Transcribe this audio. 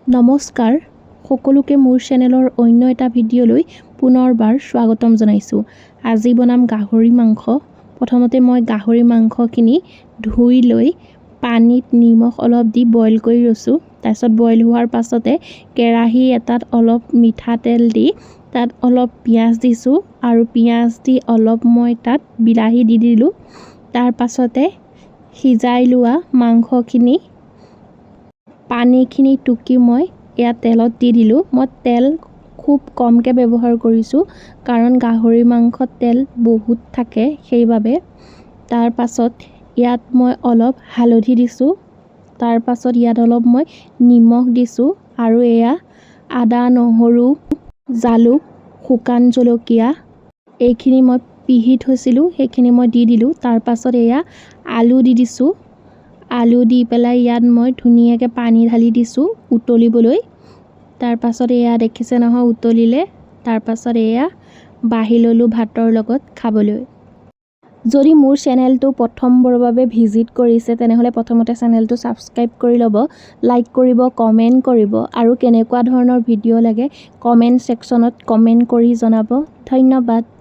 নমস্কাৰ সকলোকে মোৰ চেনেলৰ অন্য এটা ভিডিঅ'লৈ পুনৰবাৰ স্বাগতম জনাইছোঁ। আজি বনাম গাহৰি মাংস। প্ৰথমতে মই গাহৰি মাংসখিনি ধুই লৈ পানীত নিমখ অলপ দি বইল কৰি লৈছোঁ। তাৰপিছত বইল হোৱাৰ পাছতে কেৰাহী এটাত অলপ মিঠাতেল দি তাত অলপ পিঁয়াজ দিছোঁ আৰু পিঁয়াজ দি অলপ মই তাত বিলাহী দি দিলোঁ। তাৰ পাছতে সিজাই লোৱা মাংসখিনি পানীখিনি টুকি মই ইয়াত তেলত দি দিলোঁ। মই তেল খুব কমকৈ ব্যৱহাৰ কৰিছোঁ কাৰণ গাহৰি মাংসত তেল বহুত থাকে সেইবাবে। তাৰ পাছত ইয়াত মই অলপ হালধি দিছোঁ। তাৰ পাছত ইয়াত অলপ মই নিমখ দিছোঁ আৰু এয়া আদা, নহৰু, জালুক, শুকান জলকীয়া এইখিনি মই পিহি থৈছিলোঁ সেইখিনি মই দি দিলোঁ। তাৰ পাছত এয়া আলু দি দিছোঁ। আলু দি পেলাই ইয়াত মই ধুনীয়াকৈ পানী ঢালি দিছোঁ উতলিবলৈ। তাৰ পাছত এয়া দেখিছে নহয় উতলিলে। তাৰ পাছত এয়া বাঢ়ি ল'লোঁ ভাতৰ লগত খাবলৈ। যদি মোৰ চেনেলটো প্ৰথমবাৰৰ বাবে ভিজিট কৰিছে তেনেহ'লে প্ৰথমতে চেনেলটো ছাবস্ক্ৰাইব কৰি ল'ব, লাইক কৰিব, কমেণ্ট কৰিব আৰু কেনেকুৱা ধৰণৰ ভিডিঅ' লাগে কমেণ্ট ছেকশ্যনত কমেণ্ট কৰি জনাব। ধন্যবাদ।